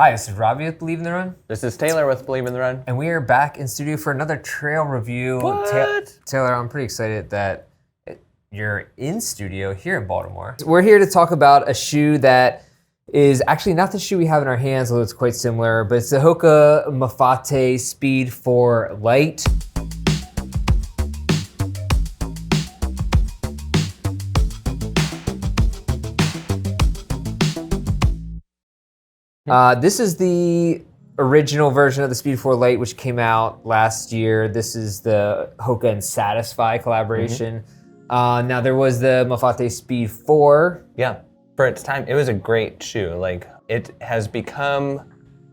Hi, this is Robbie with Believe in the Run. This is Taylor with Believe in the Run. And we are back in studio for another trail review. What? Taylor, I'm pretty excited that you're in studio here in Baltimore. We're here to talk about a shoe that is actually not the shoe we have in our hands, although it's quite similar, but it's the Hoka Mafate Speed for Lite. This is the original version of the Speed 4 Lite, which came out last year. This is the Hoka and Satisfy collaboration. Now there was the Mafate Speed 4. Yeah, for its time, it was a great shoe. Like, it has become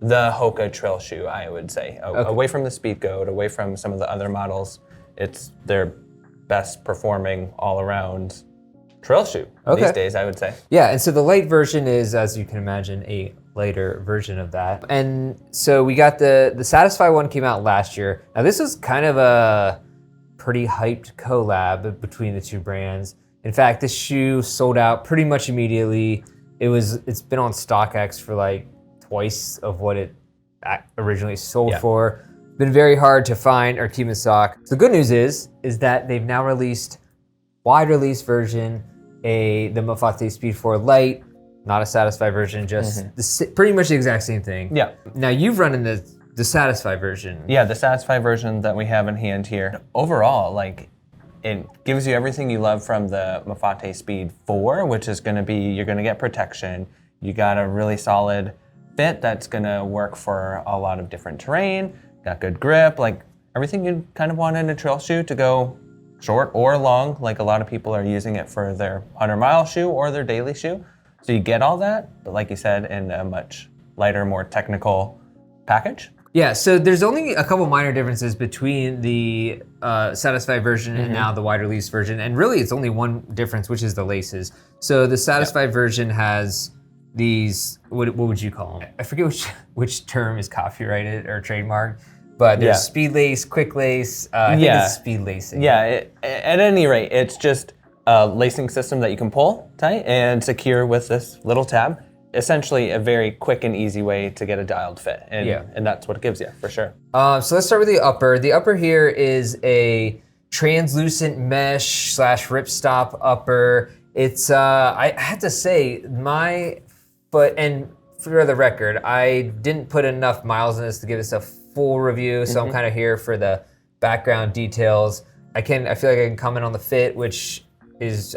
the Hoka trail shoe, I would say. Away from the Speed Goat, away from some of the other models, it's their best performing all around trail shoe these days, I would say. Yeah, and so the Lite version is, as you can imagine, a lighter version of that. And so we got the Satisfy one came out last year. Now this was kind of a pretty hyped collab between the two brands. In fact, this shoe sold out pretty much immediately. It's been on StockX for like twice of what it originally sold for. Been very hard to find or keep in stock. The good news is that they've now released wide release version, the Mafate Speed 4 Lite, not a Satisfy version, just pretty much the exact same thing. Yeah. Now you've run in the Satisfy version. Yeah, the Satisfy version that we have in hand here. Overall, like, it gives you everything you love from the Mafate Speed 4, which is gonna be, you're gonna get protection. You got a really solid fit that's gonna work for a lot of different terrain, got good grip, like everything you kind of want in a trail shoe to go short or long. Like, a lot of people are using it for their 100-mile shoe or their daily shoe. So you get all that, but like you said, in a much lighter, more technical package. Yeah, so there's only a couple minor differences between the Satisfy version and now the wide release version. And really it's only one difference, which is the laces. So the Satisfy version has these, what would you call them? I forget which term is copyrighted or trademarked, but there's speed lace, quick lace, I think it's speed lacing. Yeah, at any rate, it's just a lacing system that you can pull tight and secure with this little tab. Essentially a very quick and easy way to get a dialed fit. And that's what it gives you, for sure. So let's start with the upper. The upper here is a translucent mesh / ripstop upper. It's, I had to say, my foot, and for the record, I didn't put enough miles in this to give this a full review, so I'm kind of here for the background details. I feel like I can comment on the fit, which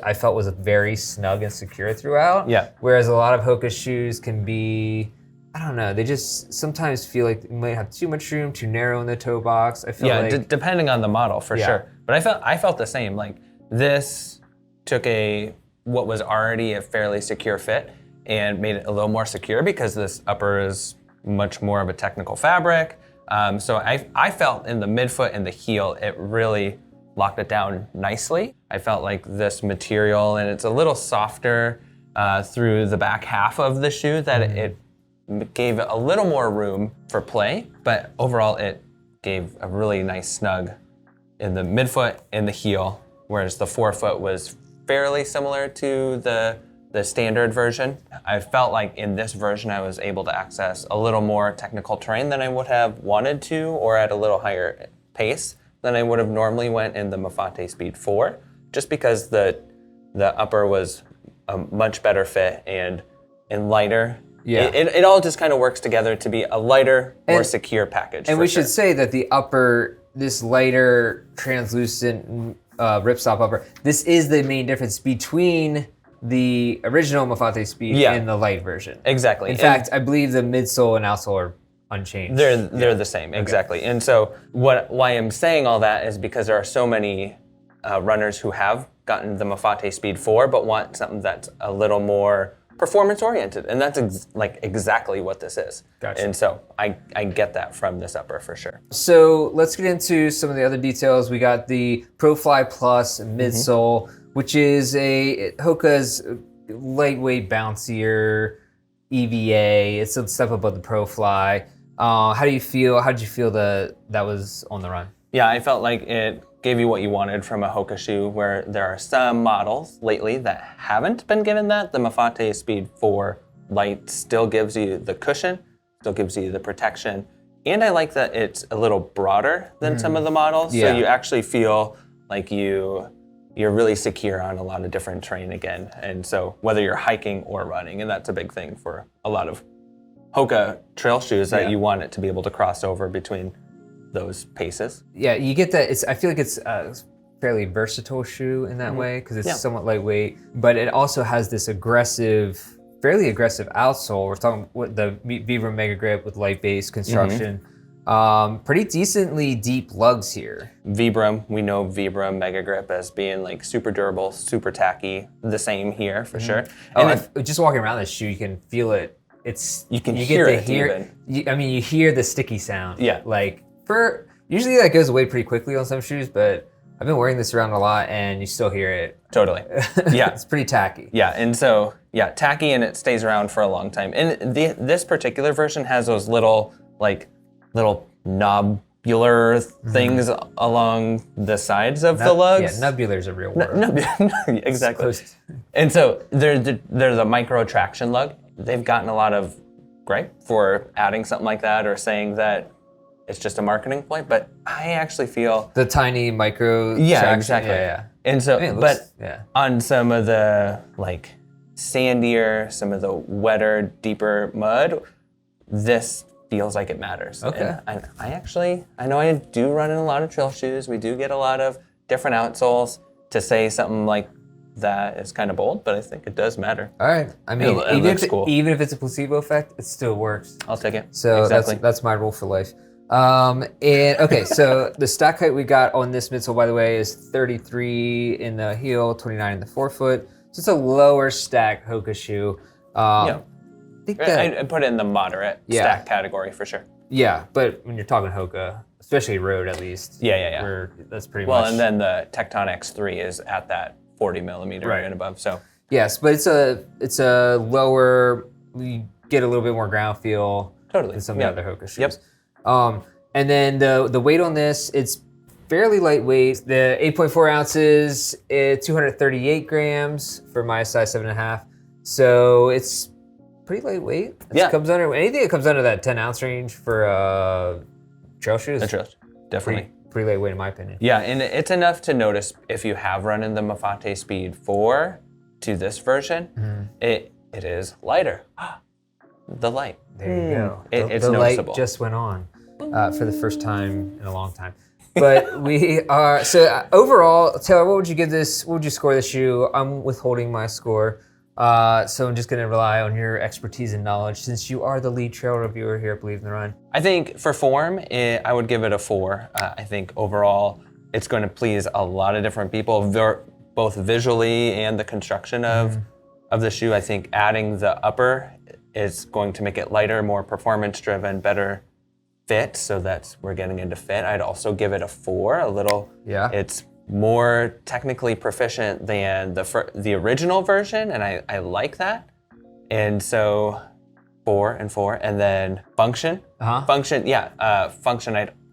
I felt was very snug and secure throughout. Yeah. Whereas a lot of Hoka shoes can be, I don't know, they just sometimes feel like they might have too much room, too narrow in the toe box. I feel like depending on the model, for sure. But I felt the same. Like, this took what was already a fairly secure fit and made it a little more secure, because this upper is much more of a technical fabric. So I felt in the midfoot and the heel, it really locked it down nicely. I felt like this material, and it's a little softer through the back half of the shoe, that it gave a little more room for play, but overall it gave a really nice snug in the midfoot and the heel, whereas the forefoot was fairly similar to the standard version. I felt like in this version I was able to access a little more technical terrain than I would have wanted to, or at a little higher pace than I would have normally went in the Mafate Speed 4, just because the upper was a much better fit and lighter. Yeah. It all just kind of works together to be a lighter, more secure package. And we should say that the upper, this lighter, translucent ripstop upper, this is the main difference between the original Mafate Speed and the Lite version. Exactly. In fact, I believe the midsole and outsole are unchanged. They're the same, exactly. And so why I'm saying all that is because there are so many runners who have gotten the Mafate Speed 4 but want something that's a little more performance oriented, and that's exactly what this is. Gotcha. And so I get that from this upper, for sure. So let's get into some of the other details. We got the ProFly Plus midsole, which is Hoka's lightweight, bouncier EVA. It's a step above the ProFly. How do you feel? How did you feel that was on the run? Yeah, I felt like it gave you what you wanted from a Hoka shoe, where there are some models lately that haven't been given that. The Mafate Speed 4 Lite still gives you the cushion, still gives you the protection. And I like that it's a little broader than some of the models. Yeah. So you actually feel like you're really secure on a lot of different terrain again. And so whether you're hiking or running, and that's a big thing for a lot of Hoka trail shoes, that you want it to be able to cross over between those paces. Yeah, you get that. I feel like it's a fairly versatile shoe in that way because it's somewhat lightweight, but it also has this fairly aggressive outsole. We're talking with the Vibram Mega Grip with light-based construction. Pretty decently deep lugs here. Vibram, we know Vibram Mega Grip as being like super durable, super tacky. The same here for sure. And Just walking around this shoe, you can feel it. You hear it even. You hear the sticky sound. Yeah. Like usually that goes away pretty quickly on some shoes, but I've been wearing this around a lot and you still hear it. Totally. Yeah. It's pretty tacky. Yeah, and so, tacky, and it stays around for a long time. And this particular version has those little nobular things along the sides of the lugs. Yeah, nubular is a real word. Exactly. And so they're the micro traction lug. They've gotten a lot of gripe for adding something like that or saying that it's just a marketing point, but I actually feel the tiny micro. Yeah, exactly. Yeah. And so, on some of the like sandier, some of the wetter, deeper mud, this feels like it matters. Okay. And I know I do run in a lot of trail shoes. We do get a lot of different outsoles. To say something like that is kind of bold, but I think it does matter. All right. I mean, cool. Even if it's a placebo effect, it still works. I'll take it. So exactly. that's my rule for life. And okay, so the stack height we got on this midsole, by the way, is 33 in the heel, 29 in the forefoot. So it's a lower stack Hoka shoe. I think that I put it in the moderate stack category for sure. Yeah, but when you're talking Hoka, especially road at least. Yeah. That's pretty much. Well, and then the Tecton X3 is at that 40 millimeter and above. So yes, but it's a lower. You get a little bit more ground feel. Totally. Than some of the other Hoka shoes. Yep. And then the weight on this, it's fairly lightweight. The 8.4 ounces, 238 grams for my size 7.5. So it's pretty lightweight. It comes under anything that comes under that 10 ounce range for trail shoes. Definitely. Pretty lightweight in my opinion. Yeah, and it's enough to notice if you have run in the Mafate Speed 4 to this version, it is lighter. The light. There you go. It's the noticeable. Light just went on for the first time in a long time. But we are, so overall, Taylor, what would you give this, what would you score this shoe? I'm withholding my score. So I'm just gonna rely on your expertise and knowledge since you are the lead trail reviewer here at Believe in the Run. I think for form, I would give it a 4. I think overall, it's going to please a lot of different people, both visually and the construction of the shoe. I think adding the upper is going to make it lighter, more performance driven, better fit. So we're getting into fit. I'd also give it a 4, a little. Yeah. It's more technically proficient than the original version, and I like that. And so 4 and 4, and then function. Function,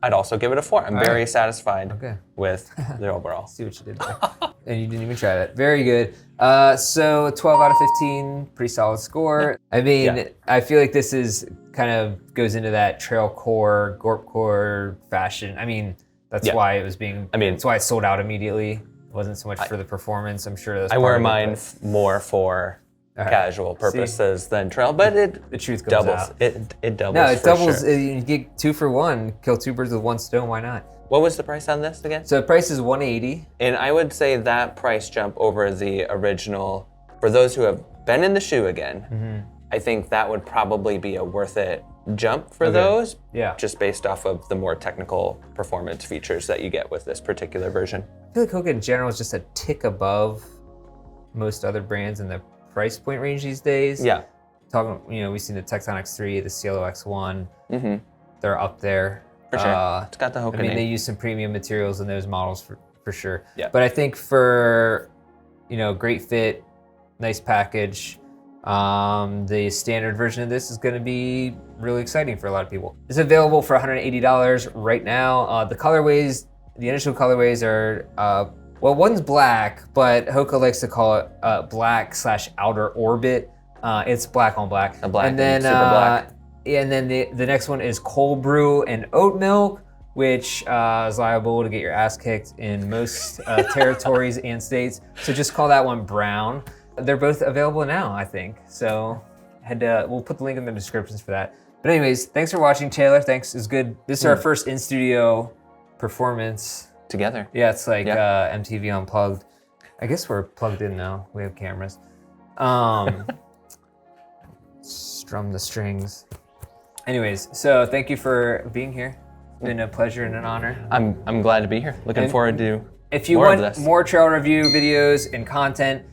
I'd also give it a 4. I'm very satisfied with the overall. See what you did there. And you didn't even try that. Very good. So 12 out of 15, pretty solid score. I mean, I feel like this is kind of goes into that trail core, gorp core fashion. I mean, that's why it was that's why it sold out immediately. It wasn't so much for the performance. I'm sure that's I wear mine more for casual purposes than trail, but the truth comes doubles. out. It doubles. No, it doubles. Sure. You get 2 for 1. Kill 2 birds with 1 stone. Why not? What was the price on this again? So the price is $180. And I would say that price jump over the original, for those who have been in the shoe again, I think that would probably be a worth it jump for those. Yeah. Just based off of the more technical performance features that you get with this particular version. I feel like Hoka in general is just a tick above most other brands in the price point range these days. Yeah. We've seen the Tecton X3, the Cielo X1. They're up there. For sure. It's got the Hoka name. They use some premium materials in those models for sure. Yeah. But I think for, great fit, nice package, the standard version of this is going to be really exciting for a lot of people. It's available for $180 right now. The initial colorways are, one's black, but Hoka likes to call it black / outer orbit. It's black on black. Black and super black. And then the next one is cold brew and oat milk, which is liable to get your ass kicked in most territories and states. So just call that one brown. They're both available now, I think. So we'll put the link in the descriptions for that. But anyways, thanks for watching, Taylor. Thanks, it's good. This is our first in-studio performance. Together. Yeah, it's like MTV Unplugged. I guess we're plugged in now. We have cameras. Strum the strings. Anyways, so thank you for being here. It's been a pleasure and an honor. I'm glad to be here. Looking forward to if you want more trail review videos and content,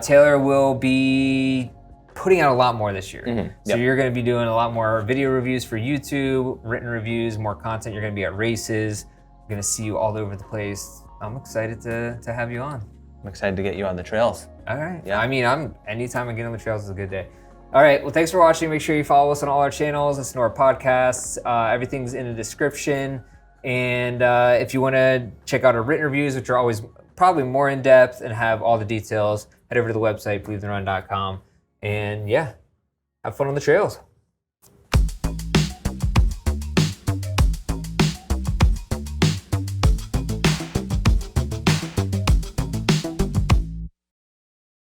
Taylor will be putting out a lot more this year. So you're going to be doing a lot more video reviews for YouTube, written reviews, more content. You're going to be at races. I'm going to see you all over the place. I'm excited to have you on. I'm excited to get you on the trails. All right. Yeah. I mean, anytime I get on the trails is a good day. All right. Well, thanks for watching. Make sure you follow us on all our channels, listen to our podcasts. Everything's in the description. And if you want to check out our written reviews, which are always probably more in depth and have all the details, head over to the website, believeandrun.com. And yeah, have fun on the trails.